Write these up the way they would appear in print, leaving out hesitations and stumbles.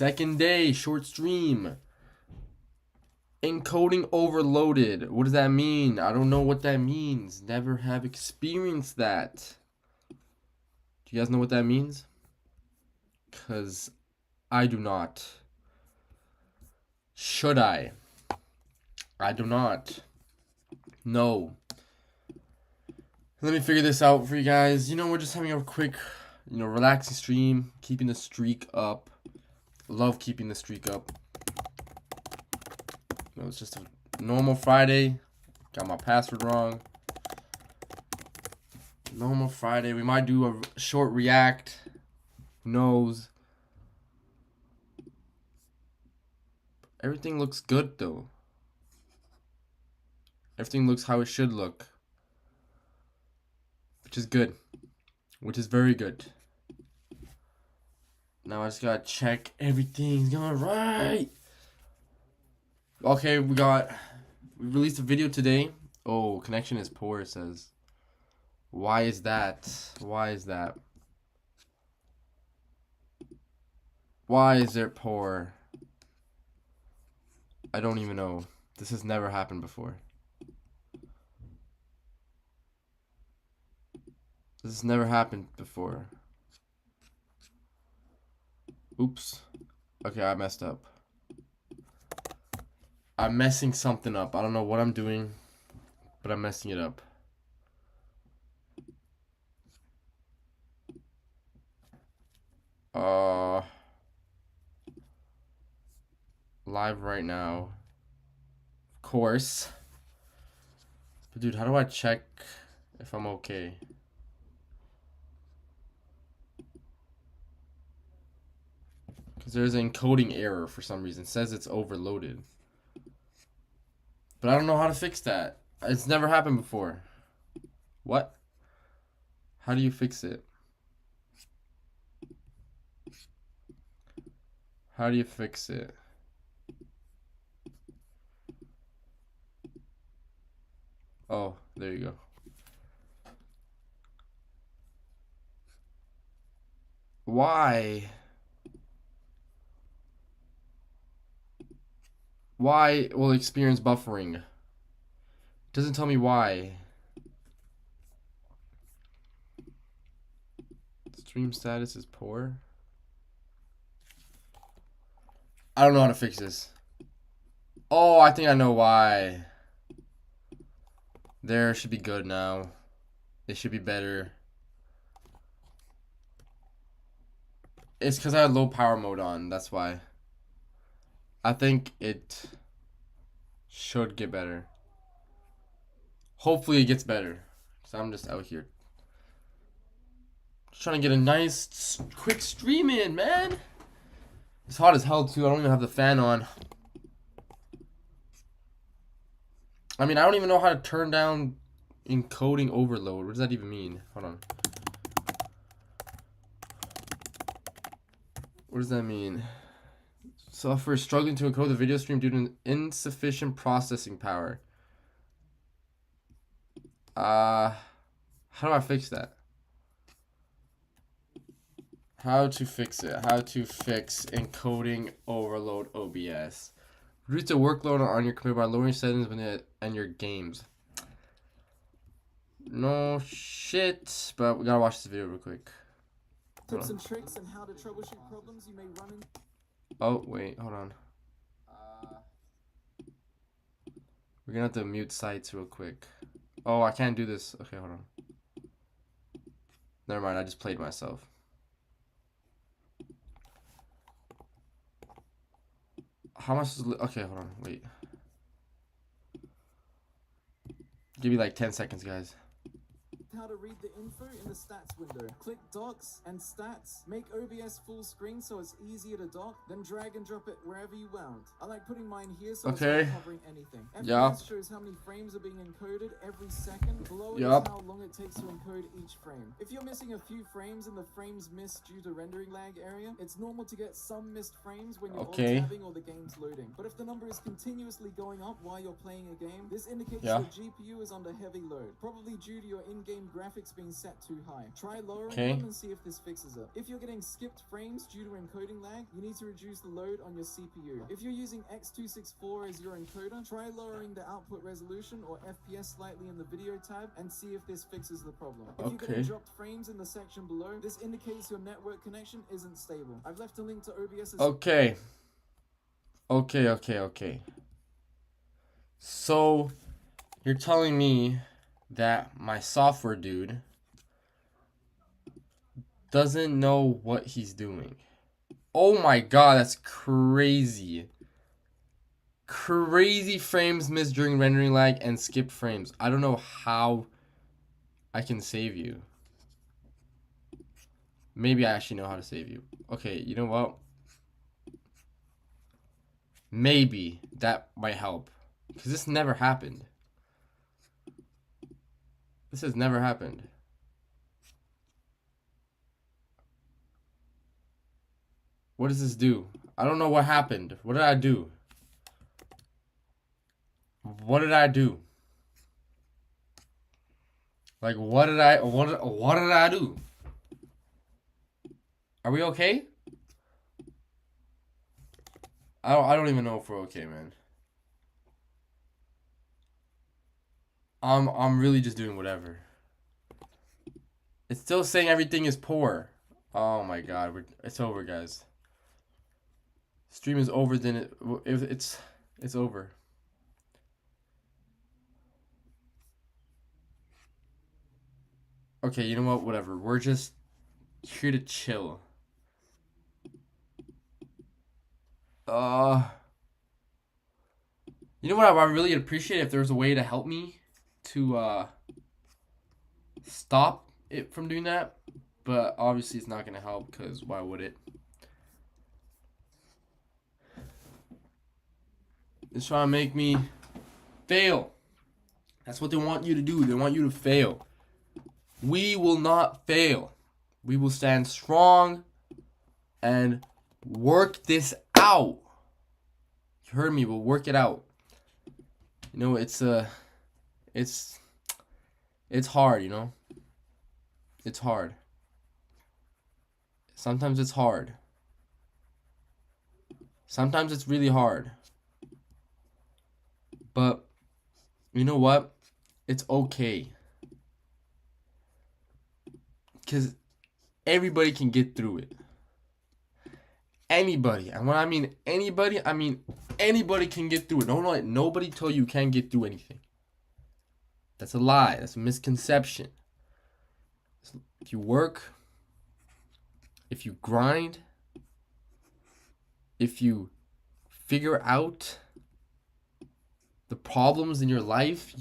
Second day, short stream. Encoding overloaded. What does that mean? I don't know what that means. Never have experienced that. Do you guys know what that means? Because I do not. Should I? I do not. No. Let me figure this out for you guys. We're just having a quick, relaxing stream. Keeping the streak up. Love keeping the streak up. It's just a normal Friday. Got my password wrong. Normal Friday. We might do a short react. Who knows? Everything looks good though. Everything looks how it should look. Which is good. Which is very good. Now I just gotta check everything's going right. Okay, we released a video today. Oh, connection is poor, it says. Why is that? Why is that? Why is it poor? I don't even know. This has never happened before. This has never happened before. Oops. Okay, I messed up. I'm messing something up. I don't know what I'm doing, but I'm messing it up. Live right now. Of course. But dude, how do I check if I'm okay? Because there's an encoding error for some reason. It says it's overloaded. But I don't know how to fix that. It's never happened before. What? How do you fix it? How do you fix it? Oh, there you go. Why? Why will experience buffering? It doesn't tell me why. Stream status is poor. I don't know how to fix this. Oh, I think I know why. There should be good now. It should be better. It's because I had low power mode on. That's why. I think it should get better. Hopefully it gets better. Because I'm just out here. Just trying to get a nice, quick stream in, man. It's hot as hell, too. I don't even have the fan on. I mean, I don't even know how to turn down encoding overload. What does that even mean? Hold on. What does that mean? Software is struggling to encode the video stream due to insufficient processing power. How do I fix that? How to fix it? How to fix encoding overload OBS? Reduce the workload on your computer by lowering settings and your games. No shit, but we gotta watch this video real quick. Tips and tricks and how to troubleshoot problems you may run into. Oh, wait, hold on. We're gonna have to mute sites real quick. Oh, I can't do this. Okay, hold on. Never mind, I just played myself. How much is... Okay, hold on, wait. Give me like 10 seconds, guys. How to read the info in the stats window. Click docs and stats. Make OBS full screen so it's easier to dock. Then drag and drop it wherever you want. I like putting mine here so it's not covering anything. FPS shows how many frames are being encoded every second. Below it is how long it takes to encode each frame. If you're missing a few frames and the frames missed due to rendering lag area, it's normal to get some missed frames when you're alt-tabbing or the game's loading. But if the number is continuously going up while you're playing a game, this indicates your GPU is under heavy load, probably due to your in-game frame graphics being set too high. Try lowering Okay. them and see if this fixes it. If you're getting skipped frames due to encoding lag, you need to reduce the load on your CPU. If you're using X264 as your encoder, try lowering the output resolution or FPS slightly in the video tab and see if this fixes the problem. If you're getting Okay. dropped frames in the section below, this indicates your network connection isn't stable. I've left a link to OBS's... Okay. Okay. So, you're telling me that my software dude doesn't know what he's doing. Oh my god, that's crazy. Crazy frames missed during rendering lag and skip frames. I don't know how I can save you. Maybe I actually know how to save you. Okay, you know what? Maybe that might help. Because this never happened. This has never happened. What does this do? I don't know what happened. What did I do? What did I do? Like, what did I do? Are we okay? I don't even know if we're okay, man. I'm really just doing whatever. It's still saying everything is poor. Oh my god, it's over, guys. Stream is over. Then it's over. Okay, you know what? Whatever. We're just here to chill. You know what I really appreciate if there's a way to help me to stop it from doing that, but obviously it's not gonna help because why would it? It's trying to make me fail. That's what they want you to do. They want you to fail. We will not fail. We will stand strong and work this out. You heard me. We'll work it out. You know, it's hard, you know? It's hard. Sometimes it's hard. Sometimes it's really hard. But, you know what? It's okay. Because everybody can get through it. Anybody. And when I mean anybody, I mean anybody can get through it. Don't let nobody tell you can't get through anything. That's a lie. That's a misconception. If you work, if you grind, if you figure out the problems in your life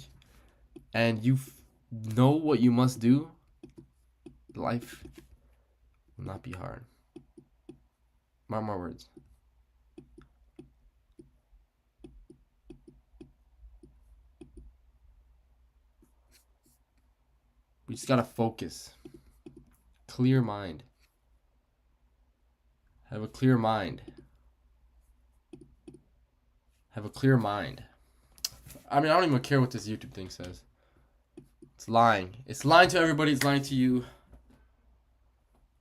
and you know what you must do, life will not be hard. Mark my words. We just gotta focus. Clear mind. Have a clear mind. Have a clear mind. I mean, I don't even care what this YouTube thing says. It's lying. It's lying to everybody. It's lying to you.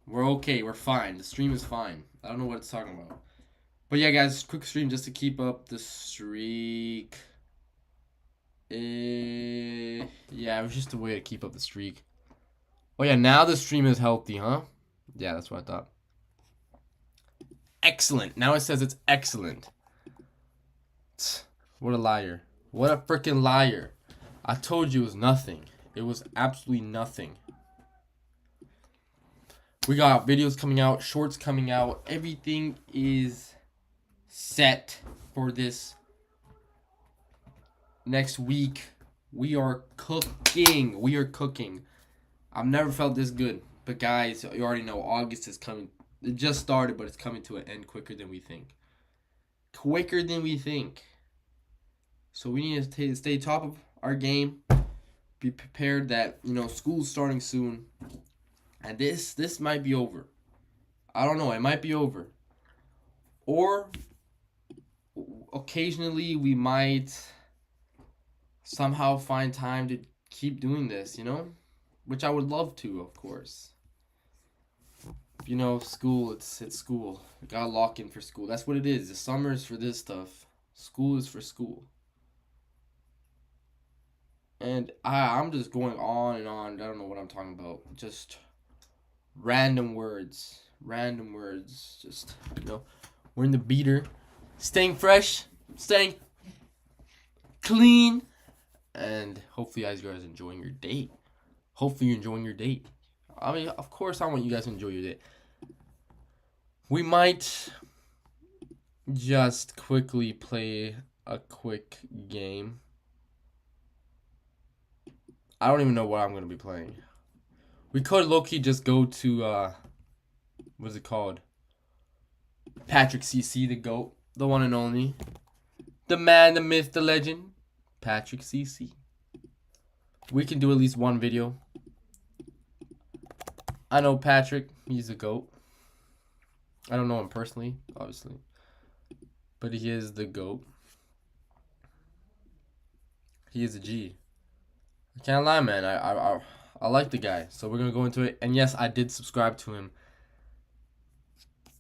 We're okay. We're fine. The stream is fine. I don't know what it's talking about. But yeah, guys, quick stream just to keep up the streak. Yeah, it was just a way to keep up the streak. Oh yeah, now the stream is healthy, huh? Yeah, that's what I thought. Excellent. Now it says it's excellent. What a liar. What a freaking liar. I told you it was nothing. It was absolutely nothing. We got videos coming out, shorts coming out. Everything is set for this next week. We are cooking. We are cooking. I've never felt this good. But guys, you already know August is coming. It just started, but it's coming to an end quicker than we think. Quicker than we think. So we need to stay top of our game. Be prepared that, you know, school's starting soon. And this might be over. I don't know. It might be over. Or occasionally we might somehow find time to keep doing this, you know? which I would love to, of course. You know, school, it's school. I gotta lock in for school. That's what it is. The summer is for this stuff. School is for school. And I'm just going on and on. I don't know what I'm talking about. Just random words. Random words. Just, you know, we're in the beater. Staying fresh. Staying clean. And hopefully you guys are enjoying your date. Hopefully you're enjoying your date. I mean, of course I want you guys to enjoy your date. We might just quickly play a quick game. I don't even know what I'm going to be playing. We could low-key just go to, what's it called? Patrick CC, the GOAT. The one and only. The man, the myth, the legend. Patrick CC. We can do at least one video. I know Patrick. He's a GOAT. I don't know him personally, obviously. But he is the GOAT. He is a G. I can't lie, man. I like the guy. So we're going to go into it. And yes, I did subscribe to him.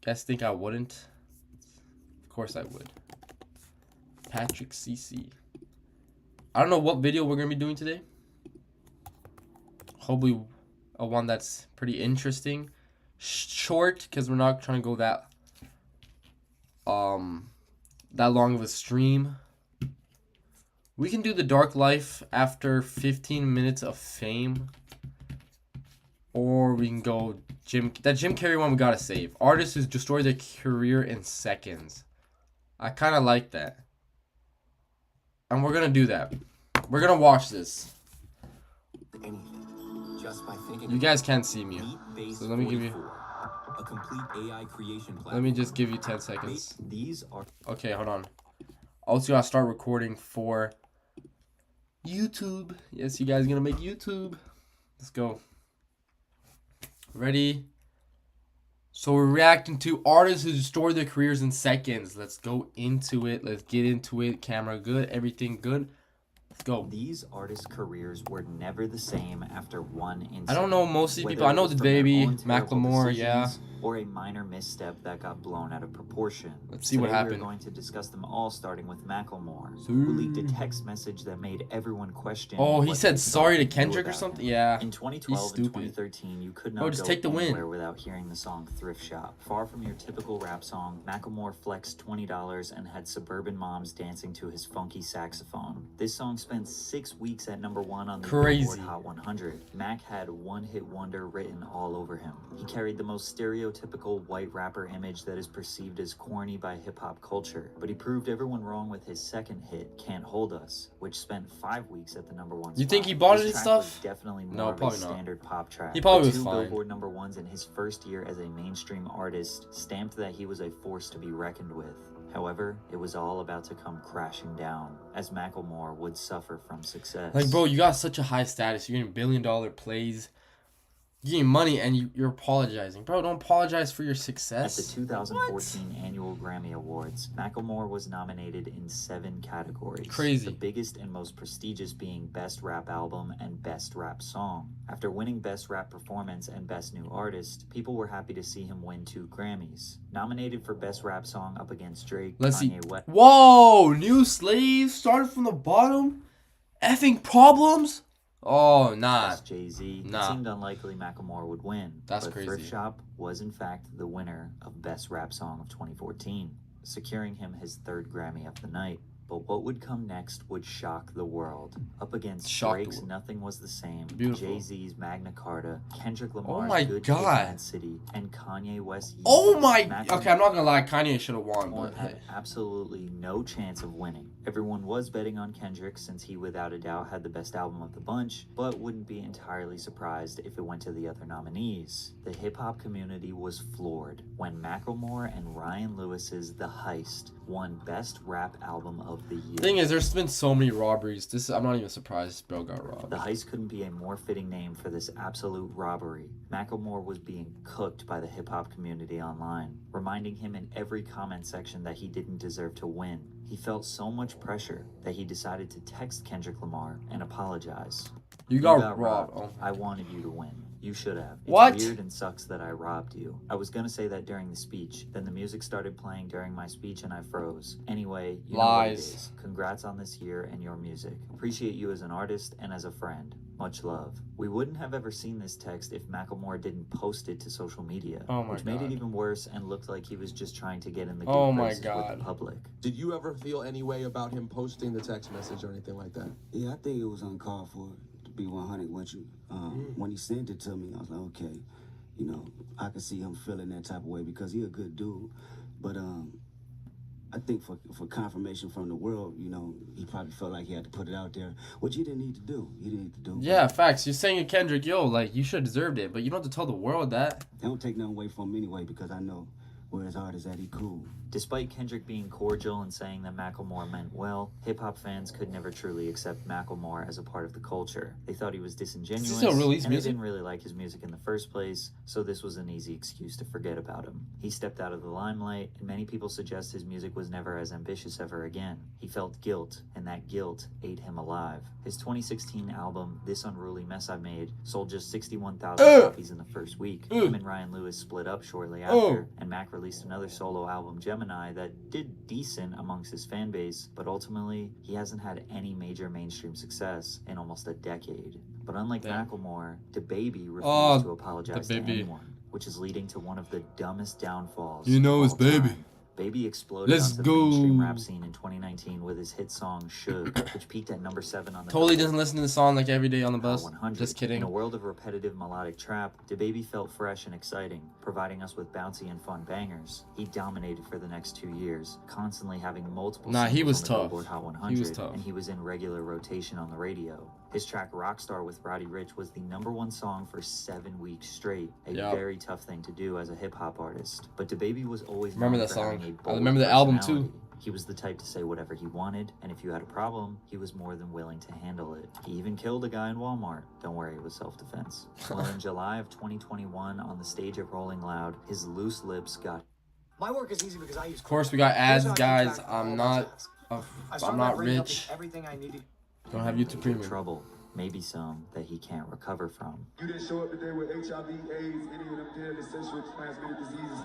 Guys think I wouldn't? Of course I would. Patrick CC. I don't know what video we're going to be doing today. Hopefully a one that's pretty interesting. Short, because we're not trying to go that long of a stream. We can do the Dark Life after 15 minutes of fame. Or we can go that Jim Carrey one we gotta save. Artists who destroy their career in seconds. I kinda like that. And we're gonna do that. We're gonna watch this. Just by thinking you guys can't see me. So let me give you a complete AI creation platform. Let me just give you 10 seconds. These are okay, hold on. Also gotta start recording for YouTube. Yes, you guys are gonna make YouTube. Let's go. Ready? So we're reacting to artists who destroy their careers in seconds. Let's go into it. Let's get into it. Camera good. Everything good. Let's go. These artists' careers were never the same after one incident. I don't know most of these people. I know the baby, Macklemore, yeah. Or a minor misstep that got blown out of proportion. Let's see what happened. We're going to discuss them all, starting with Macklemore, who leaked a text message that made everyone question. Oh, he said sorry to Kendrick or something? Yeah. In 2012 and 2013, you could not just go take the anywhere win. without hearing the song Thrift Shop. Far from your typical rap song, Macklemore flexed $20 and had suburban moms dancing to his funky saxophone. This song spent 6 weeks at #1 on the Billboard Hot 100. Mac had one-hit wonder written all over him. He carried the most stereotypical white rapper image that is perceived as corny by hip-hop culture, but he proved everyone wrong with his second hit, Can't Hold Us, which spent 5 weeks at the #1 spot. You think he bought it and stuff? Definitely more of a standard pop track. He probably was two fine. Billboard #1s in his first year as a mainstream artist stamped that he was a force to be reckoned with. However, it was all about to come crashing down, as Macklemore would suffer from success. Like, bro, you got such a high status. You're getting $1 billion plays. You're getting money and you're apologizing. Bro, don't apologize for your success. At the 2014 Annual Grammy Awards, Macklemore was nominated in 7 categories. Crazy. The biggest and most prestigious being Best Rap Album and Best Rap Song. After winning Best Rap Performance and Best New Artist, people were happy to see him win 2 Grammys. Nominated for Best Rap Song up against Drake, Let's see. Kanye West. Whoa! New Slave started from the bottom? Effing Problems? Oh, nah. Jay-Z. Nah. It seemed unlikely Macklemore would win. That's but crazy. Thrift Shop was in fact the winner of Best Rap Song of 2014, securing him his 3rd Grammy of the night. But what would come next would shock the world. Up against Drake's Nothing Was the Same, Jay-Z's Magna Carta, Kendrick Lamar's Good Kid, Mad City, and Kanye West's Oh my... Okay, I'm not gonna lie. Kanye should have won. But had absolutely no chance of winning. Everyone was betting on Kendrick since he without a doubt had the best album of the bunch, but wouldn't be entirely surprised if it went to the other nominees. The hip-hop community was floored when Macklemore and Ryan Lewis's The Heist won Best Rap Album of of the year. Thing is, there's been so many robberies. I'm not even surprised bro got robbed. The heist couldn't be a more fitting name for this absolute robbery. Macklemore was being cooked by the hip-hop community online, reminding him in every comment section that he didn't deserve to win. He felt so much pressure that he decided to text Kendrick Lamar and apologize. You got robbed. Oh. I wanted you to win. You should have. It's What? weird and sucks that I robbed you. I was gonna say that during the speech, then the music started playing during my speech and I froze. Anyway, you know what it is. Congrats on this year and your music. Appreciate you as an artist and as a friend. Much love. We wouldn't have ever seen this text if Macklemore didn't post it to social media, which made it even worse and looked like he was just trying to get in the good graces with the public. Did you ever feel any way about him posting the text message or anything like that? Yeah, I think it was uncalled for, to be 100 with you. When he sent it to me, I was like, okay, you know, I could see him feeling that type of way because he a good dude. But I think for confirmation from the world, you know, he probably felt like he had to put it out there, which he didn't need to do. He didn't need to do. Yeah, facts. You're saying to Kendrick, yo, like, you should have deserved it, but you don't have to tell the world that. They don't take nothing away from him anyway because I know where his heart is at, he cool. Despite Kendrick being cordial and saying that Macklemore meant well, hip-hop fans could never truly accept Macklemore as a part of the culture. They thought he was disingenuous, Does he still release and they music? didn't really like his music in the first place, so this was an easy excuse to forget about him. He stepped out of the limelight, and many people suggest his music was never as ambitious ever again. He felt guilt, and that guilt ate him alive. His 2016 album, This Unruly Mess I Made, sold just 61,000 copies in the first week. Him and Ryan Lewis split up shortly after, and Mac released another solo album, Gemini, that did decent amongst his fan base, but ultimately, he hasn't had any major mainstream success in almost a decade. But unlike Macklemore, DaBaby refused to apologize to anyone, which is leading to one of the dumbest downfalls. You know it's Baby. Time. Baby exploded Let's onto go. the mainstream rap scene in 2019 with his hit song Should, which peaked at number 7 on the Totally Billboard doesn't listen to the song like every day on the Hot bus. 100. Just kidding. In a world of repetitive melodic trap, DaBaby felt fresh and exciting, providing us with bouncy and fun bangers. He dominated for the next 2 years, constantly having multiple He was singles on the tough. Billboard Hot 100, He was tough. and he was in regular rotation on the radio. His track Rockstar with Roddy Ricch was the #1 song for 7 weeks straight, a very tough thing to do as a hip-hop artist. But DaBaby was always Remember known that for having song? a I bold remember the album, too. personality. He was the type to say whatever he wanted, and if you had a problem, he was more than willing to handle it. He even killed a guy in Walmart. Don't worry, it was self-defense. Well, in July of 2021, on the stage at Rolling Loud, his loose lips got... My work is easy because I use. Of course, we got ads, Here's how I keep guys. track of I'm all not, my tasks. I start I'm by not writing up rich. Everything I need to. Don't have YouTube Premium. trouble, maybe some that he can't recover from. You didn't show up today with HIV, AIDS, any of them deadly sexually transmitted diseases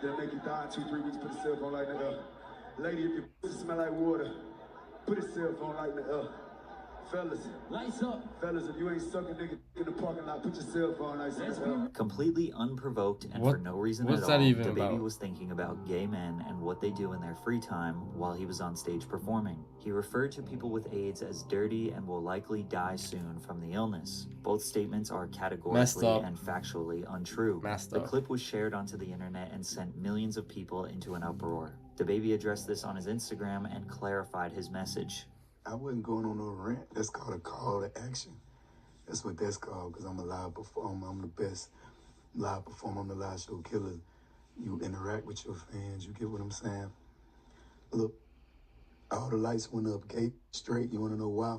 that'll make you die in 2-3 weeks. Put a cell phone light in the air. Lady, if your pussy smell like water, put a cell phone light in the air. Fellas, lights up. Fellas, if you ain't sucking nigga in the parking lot, put your cell phone lights in the air. Completely unprovoked and What- for no reason what's at that all, even DaBaby about? was thinking about gay men and what they do in their free time while he was on stage performing. He referred to people with AIDS as dirty and will likely die soon from the illness. Both statements are Messed categorically up. and factually untrue. Messed The up. clip was shared onto the internet and sent millions of people into an uproar. DaBaby addressed this on his Instagram and clarified his message. I wasn't going on no rant. That's called a call to action. That's what that's called, because I'm a live performer. I'm the best live performer. I'm the live show killer. You interact with your fans. You get what I'm saying? Look, all the lights went up gay straight. You want to know why?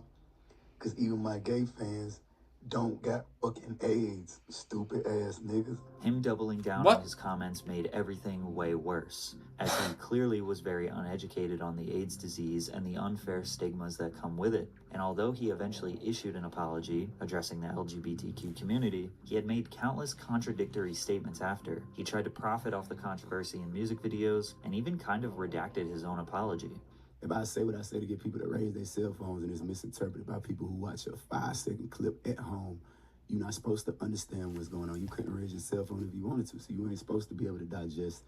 Because even my gay fans don't got fucking AIDS, stupid ass niggas. Him doubling down What? on his comments made everything way worse, as he clearly was very uneducated on the AIDS disease and the unfair stigmas that come with it. And although he eventually issued an apology addressing the LGBTQ community, he had made countless contradictory statements after. He tried to profit off the controversy in music videos and even kind of redacted his own apology. If I say what I say to get people to raise their cell phones and it's misinterpreted by people who watch a 5-second clip at home, you're not supposed to understand what's going on. You couldn't raise your cell phone if you wanted to, so you ain't supposed to be able to digest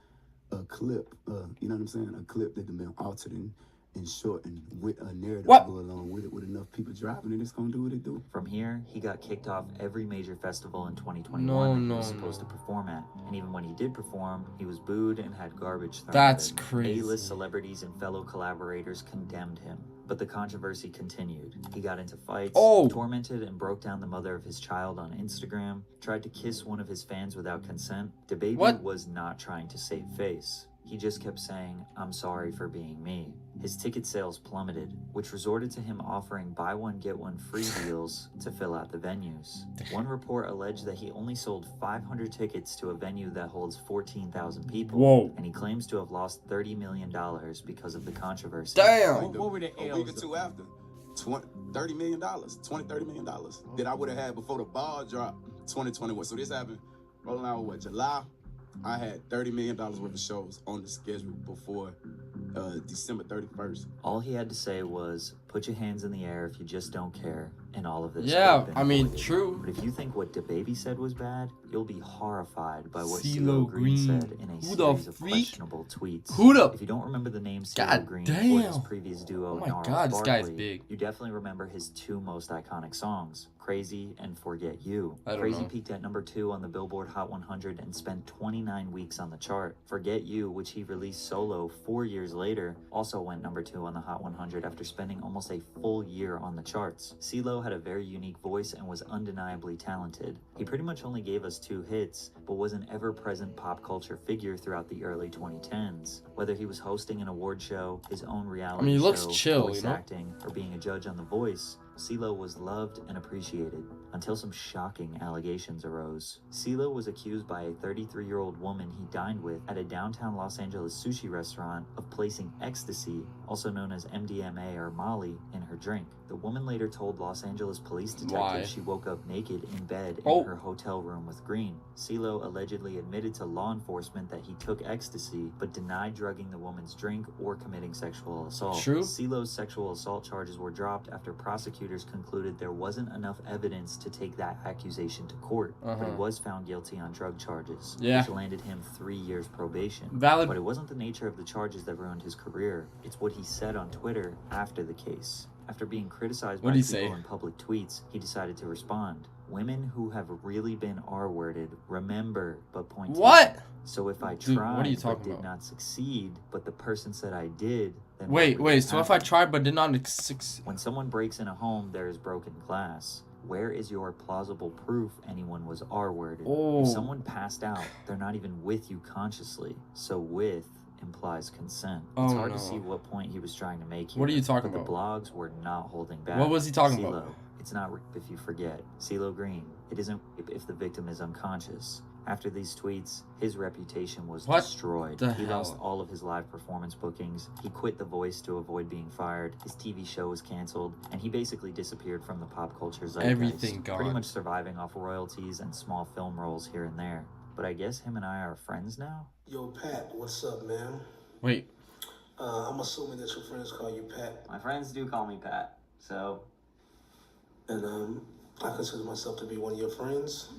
a clip, you know what I'm saying? A clip that has been altered and shortened with a narrative to go along with it, with enough people driving it, it's gonna do what it do. From here, he got kicked off every major festival in 2021 that he was supposed to perform at. And even when he did perform, he was booed and had garbage thrown That's at him. crazy. A-list celebrities and fellow collaborators condemned him. But the controversy continued. He got into fights, tormented and broke down the mother of his child on Instagram, tried to kiss one of his fans without consent. DaBaby was not trying to save face. He just kept saying, "I'm sorry for being me." His ticket sales plummeted, which resorted to him offering buy one get one free deals to fill out the venues. One report alleged that he only sold 500 tickets to a venue that holds 14,000 people. Whoa. And he claims to have lost $30 million because of the controversy. Damn. What were the A L's? week or two after, $30 million, $30 million that I would have had before the ball dropped 2021. So this happened rolling out what, July? I had $30 million worth of shows on the schedule before December 31st. All he had to say was, "Put your hands in the air if you just don't care," and all of this. Yeah, would have been I mean, avoided. true. But if you think what DaBaby said was bad, you'll be horrified by what CeeLo CeeLo Green Green. said in a Who the series of freak? questionable tweets. Who the- If you don't remember the name God CeeLo Green damn. or his previous duo, Oh my Gnarls God, this guy's Barkley, big. you definitely remember his two most iconic songs, "Crazy" and "Forget You." I don't Crazy know. peaked at number 2 on the Billboard Hot 100 and spent 29 weeks on the chart. "Forget You," which he released solo 4 years later, also went number 2 on the Hot 100 after spending almost a full year on the charts. CeeLo had a very unique voice and was undeniably talented. He pretty much only gave us 2 hits, but was an ever-present pop culture figure throughout the early 2010s. Whether he was hosting an award show, his own reality he looks show, chill, voice you know? acting, or being a judge on The Voice, CeeLo was loved and appreciated until some shocking allegations arose. CeeLo was accused by a 33-year-old woman he dined with at a downtown Los Angeles sushi restaurant of placing ecstasy, also known as MDMA or Molly, in her drink. The woman later told Los Angeles police detectives Why? she woke up naked in bed in Oh. her hotel room with Green. CeeLo allegedly admitted to law enforcement that he took ecstasy, but denied drugging the woman's drink or committing sexual assault. True. CeeLo's sexual assault charges were dropped after prosecutors concluded there wasn't enough evidence to take that accusation to court, but he Uh-huh. was found guilty on drug charges, Yeah. which landed him 3 years probation. Valid. But it wasn't the nature of the charges that ruined his career. It's what he said on Twitter after the case. After being criticized by What'd he people say? in public tweets, he decided to respond. "Women who have really been R-worded remember but point to What? it. So if I Dude, tried what are you but talking did about? not succeed, but the person said I did, then what Wait, really so if I happened? tried but did not succeed. When someone breaks in a home, there is broken glass. Where is your plausible proof anyone was R-worded? Oh. If someone passed out, they're not even with you consciously. So with implies consent. It's Oh, hard no. to see what point he was trying to make here. What are you talking but about? The blogs were not holding back. What was he talking CeeLo, about? It's not rape if you forget. CeeLo Green. It isn't rape if the victim is unconscious. After these tweets, his reputation was What destroyed. the He hell? lost all of his live performance bookings. He quit The Voice to avoid being fired. His TV show was canceled, and he basically disappeared from the pop culture zeitgeist. Everything gone. Pretty much surviving off royalties and small film roles here and there. But I guess him and I are friends now? Yo, Pat, what's up, man? Wait. I'm assuming that your friends call you Pat, My friends do call me Pat, so... and I consider myself to be one of your friends.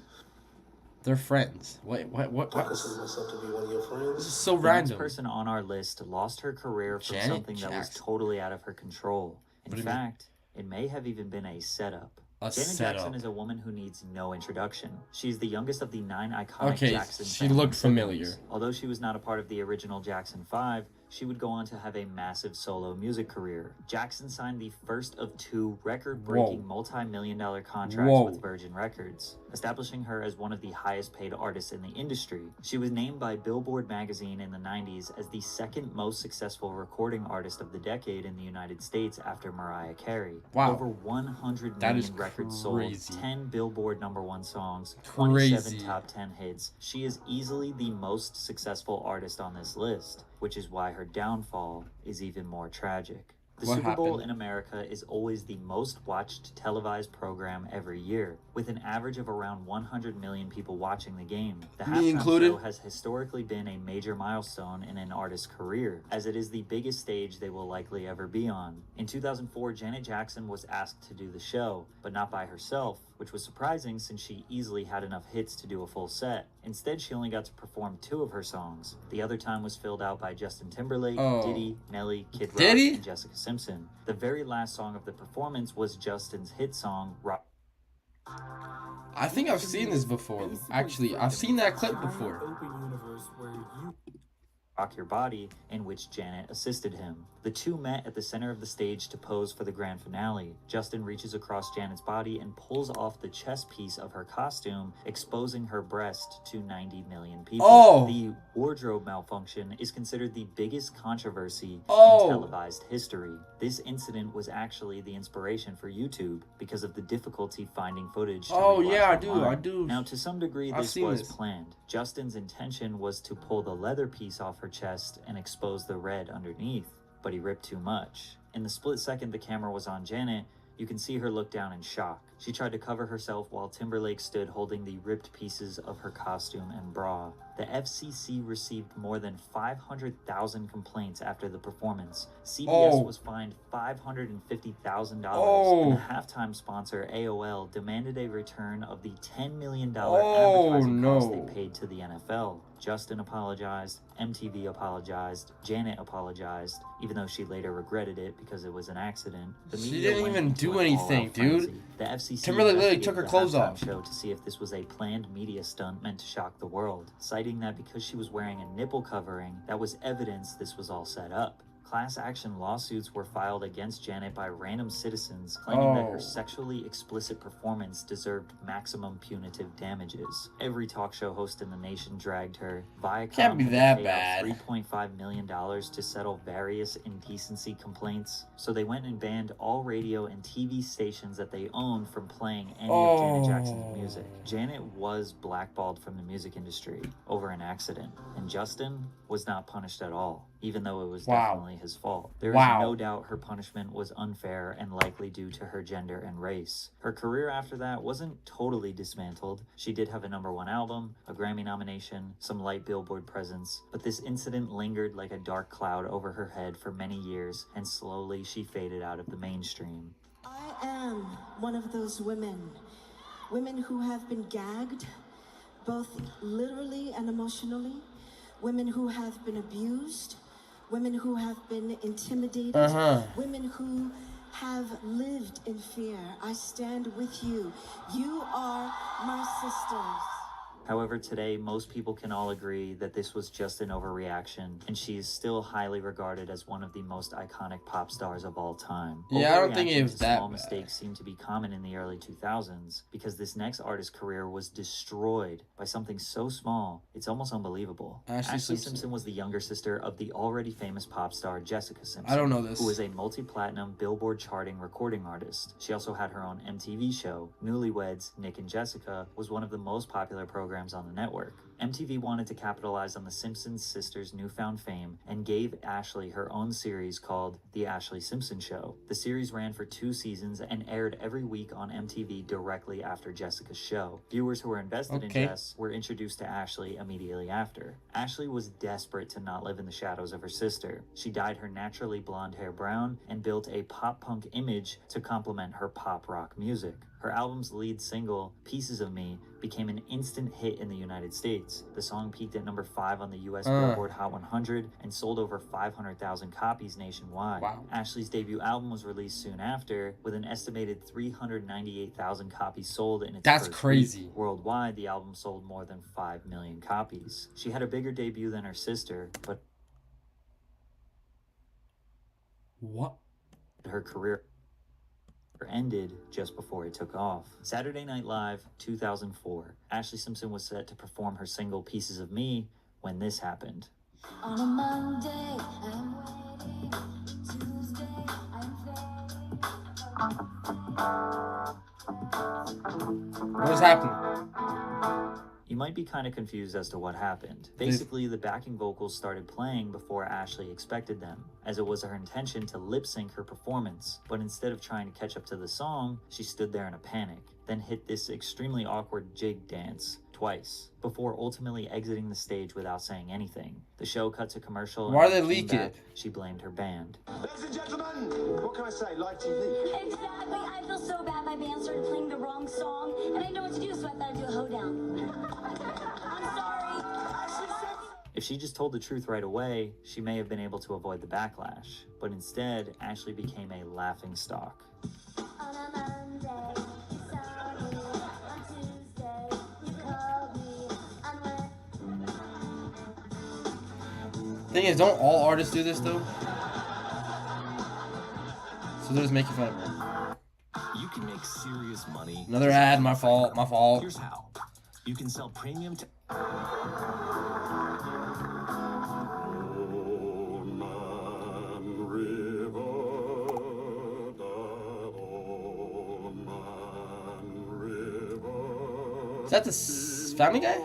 They're friends. Wait, what? I consider myself to be one of your This friends. is so The random. next person on our list lost her career from Janet something that was Jackson. totally out of her control. What do In you mean? fact, it may have even been a setup. A Janet setup. Jackson is a woman who needs no introduction. She's the youngest of the 9 iconic Okay, Jackson she family looked familiar. siblings. Although she was not a part of the original Jackson 5, she would go on to have a massive solo music career. Jackson signed the first of 2 record-breaking multi-million-dollar contracts Whoa. with Virgin Records, establishing her as one of the highest-paid artists in the industry. She was named by Billboard magazine in the 90s as the second most successful recording artist of the decade in the United States after Mariah Carey. Wow. Over 100 That is million records sold, crazy. 10 Billboard #1 songs, 27 Crazy. top 10 hits. She is easily the most successful artist on this list, which is why her downfall is even more tragic. The What Super Bowl happened? in America is always the most watched televised program every year, with an average of around 100 million people watching the game. The Me halftime included? show has historically been a major milestone in an artist's career, as it is the biggest stage they will likely ever be on. In 2004, Janet Jackson was asked to do the show, but not by herself, which was surprising since she easily had enough hits to do a full set. Instead, she only got to perform 2 of her songs. The other time was filled out by Justin Timberlake, Oh. Diddy, Nelly, Kid Rock, Diddy? and Jessica Simpson. The very last song of the performance was Justin's hit song, Rock. I think I've seen this before. Actually, I've seen that clip before. Open universe where you Rock Your Body, in which Janet assisted him. The two met at the center of the stage to pose for the grand finale. Justin reaches across Janet's body and pulls off the chest piece of her costume, exposing her breast to 90 million people. Oh. The wardrobe malfunction is considered the biggest controversy in televised history. This incident was actually the inspiration for YouTube because of the difficulty finding footage to rewatch yeah, online. I do. Now, to some degree, this was planned. Justin's intention was to pull the leather piece off her chest and expose the red underneath, but he ripped too much. In the split second the camera was on Janet, you can see her look down in shock. She tried to cover herself while Timberlake stood holding the ripped pieces of her costume and bra. The FCC received more than 500,000 complaints after the performance. CBS was fined $550,000, and the halftime sponsor AOL demanded a return of the $10 million advertising cost they paid to the NFL. Justin apologized, MTV apologized, Janet apologized, even though she later regretted it because it was an accident. She didn't even do anything, dude. The FCC Timberlake literally took her clothes off. show to see if this was a planned media stunt meant to shock the world, citing that because she was wearing a nipple covering, that was evidence this was all set up. Class action lawsuits were filed against Janet by random citizens, claiming that her sexually explicit performance deserved maximum punitive damages. Every talk show host in the nation dragged her. Viacom Can't be that bad. $3.5 million to settle various indecency complaints, so they went and banned all radio and TV stations that they owned from playing any of Janet Jackson's music. Janet was blackballed from the music industry over an accident, and Justin was not punished at all, even though it was definitely his fault. There is no doubt her punishment was unfair and likely due to her gender and race. Her career after that wasn't totally dismantled. She did have a #1 album, a Grammy nomination, some light Billboard presence, but this incident lingered like a dark cloud over her head for many years, and slowly she faded out of the mainstream. I am one of those women who have been gagged, both literally and emotionally, women who have been abused, women who have been intimidated, women who have lived in fear. I stand with you. You are my sisters. However, today, most people can all agree that this was just an overreaction, and she is still highly regarded as one of the most iconic pop stars of all time. Yeah, I don't think it was that small bad. mistakes seemed to be common in the early 2000s, because this next artist's career was destroyed by something so small, it's almost unbelievable. Ashley Simpson was the younger sister of the already famous pop star Jessica Simpson. I don't know this. Who was a multi-platinum Billboard charting recording artist. She also had her own MTV show. Newlyweds, Nick and Jessica was one of the most popular programs on the network. MTV wanted to capitalize on the Simpson sisters' newfound fame and gave Ashley her own series called The Ashley Simpson Show. The series ran for 2 seasons and aired every week on MTV directly after Jessica's show. Viewers who were invested in Jess were introduced to Ashley immediately after. Ashley was desperate to not live in the shadows of her sister. She dyed her naturally blonde hair brown and built a pop-punk image to complement her pop-rock music. Her album's lead single, Pieces of Me, became an instant hit in the United States. The song peaked at #5 on the US Billboard Hot 100 and sold over 500,000 copies nationwide. Wow. Ashley's debut album was released soon after, with an estimated 398,000 copies sold in its first crazy. week. Worldwide, the album sold more than 5 million copies. She had a bigger debut than her sister, but her career ended just before it took off. Saturday Night Live 2004. Ashley Simpson was set to perform her single Pieces of Me when this happened. On a Monday, I'm waiting. Tuesday, I'm fading. What is happening? You might be kind of confused as to what happened. Basically, the backing vocals started playing before Ashley expected them, as it was her intention to lip sync her performance. But instead of trying to catch up to the song, she stood there in a panic, then hit this extremely awkward jig dance twice, before ultimately exiting the stage without saying anything. The show cut to commercial. Why and did they when leak came it? back, she blamed her band. Ladies and gentlemen, what can I say? Live TV. Exactly. I feel so bad. My band started playing the wrong song, and I didn't know what to do, so I thought I'd do a hoedown. I'm sorry. If she just told the truth right away, she may have been able to avoid the backlash. But instead, Ashley became a laughing stock. On a Monday, you saw me. On Tuesday, you called me. On Wednesday. thing is, don't all artists do this though? So they're just making fun of her. You can make serious money. Another ad, my fault, my fault. Here's how. You can sell premium to Is that the Family Guy?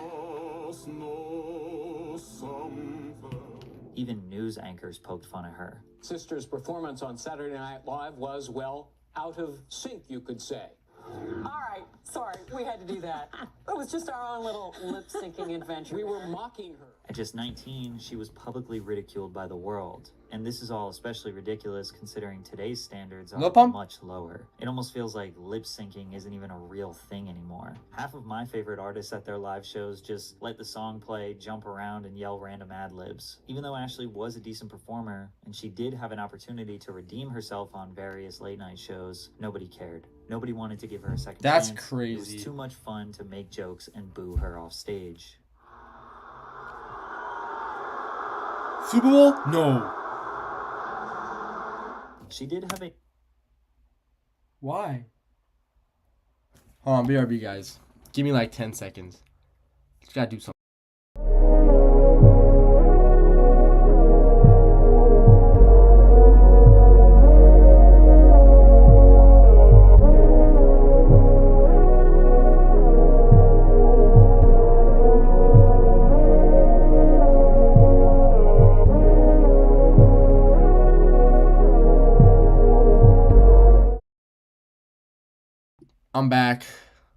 Even news anchors poked fun at her. Sister's performance on Saturday Night Live was, well, out of sync, you could say. All right, sorry, we had to do that. It was just our own little lip-syncing adventure. We were mocking her. At just 19, she was publicly ridiculed by the world. And this is all especially ridiculous considering today's standards are much lower. It almost feels like lip syncing isn't even a real thing anymore. Half of my favorite artists at their live shows just let the song play, jump around, and yell random ad-libs. Even though Ashley was a decent performer, and she did have an opportunity to redeem herself on various late-night shows, nobody cared. Nobody wanted to give her a second chance. That's crazy. It was too much fun to make jokes and boo her off stage. Super Bowl? No. She did have a... Why? Hold on, BRB guys. Give me like 10 seconds. Just gotta do something. I'm back.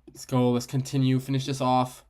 Let's go. Let's continue. Finish this off.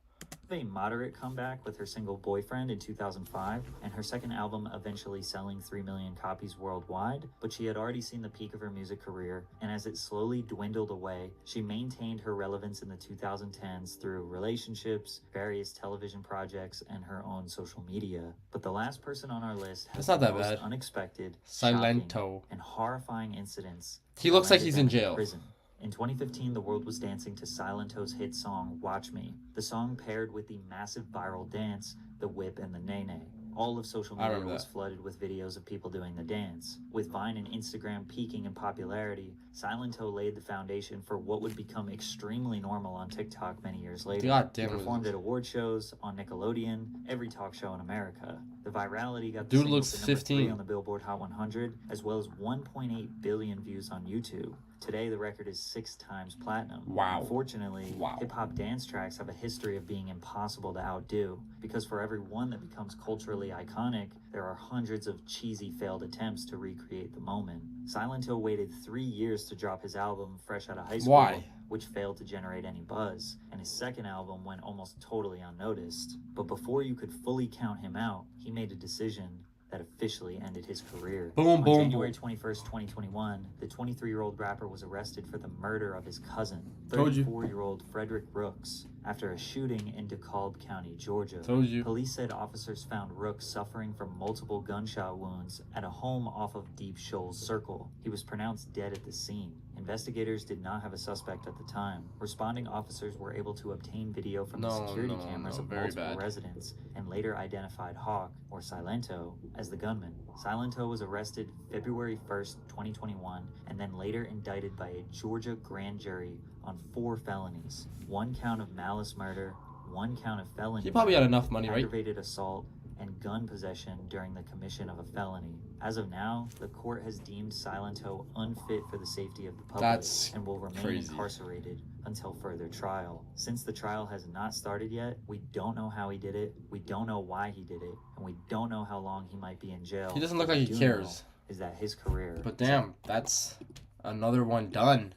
A moderate comeback with her single Boyfriend in 2005, and her second album eventually selling 3 million copies worldwide, but she had already seen the peak of her music career, and as it slowly dwindled away, she maintained her relevance in the 2010s through relationships, various television projects, and her own social media. But the last person on our list has not the that most bad. unexpected, Silento. shocking, and horrifying incidents. He looks like landed he's them in jail. Prison. In 2015, the world was dancing to Silento's hit song, Watch Me. The song paired with the massive viral dance, the whip and the nay-nay. All of social media was flooded with videos of people doing the dance. With Vine and Instagram peaking in popularity, Silento laid the foundation for what would become extremely normal on TikTok many years later. God damn He it. performed at award shows, on Nickelodeon, every talk show in America. The virality got the Dude single looks to number 3 15. on the Billboard Hot 100, as well as 1.8 billion views on YouTube. Today, the record is 6 times platinum. Wow. Unfortunately, Wow. hip-hop dance tracks have a history of being impossible to outdo, because for every one that becomes culturally iconic, there are hundreds of cheesy failed attempts to recreate the moment. Silento waited 3 years to drop his album fresh out of high school, Why? which failed to generate any buzz, and his second album went almost totally unnoticed. But before you could fully count him out, he made a decision that officially ended his career. Boom, On boom, January boom. 21st, 2021, the 23-year-old rapper was arrested for the murder of his cousin, Told you. 34-year-old Frederick Brooks, after a shooting in DeKalb County, Georgia. Told you. Police said officers found Brooks suffering from multiple gunshot wounds at a home off of Deep Shoals Circle. He was pronounced dead at the scene. Investigators did not have a suspect at the time. Responding officers were able to obtain video from the security cameras of very multiple bad. residents and later identified Hawk, or Silento, as the gunman. Silento was arrested February 1st, 2021, and then later indicted by a Georgia grand jury on 4 felonies. 1 count of malice murder, 1 count of felony He probably had murder, enough money, right? aggravated assault, and gun possession during the commission of a felony. As of now, the court has deemed Silento unfit for the safety of the public That's and will remain crazy. incarcerated until further trial. Since the trial has not started yet, we don't know how he did it, we don't know why he did it, and we don't know how long he might be in jail. He doesn't look What like we he do cares. know is that his career... But damn, that's another one done.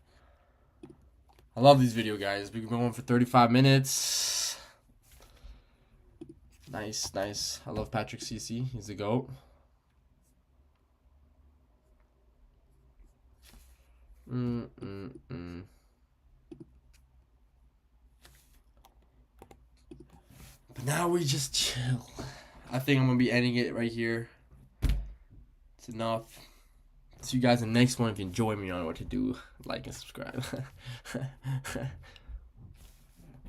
I love these video guys. We've been going for 35 minutes. Nice, nice. I love Patrick CC. He's the GOAT. But now we just chill. I think I'm going to be ending it right here. It's enough. See you guys in the next one. If you enjoy me, you know what to do. Like and subscribe.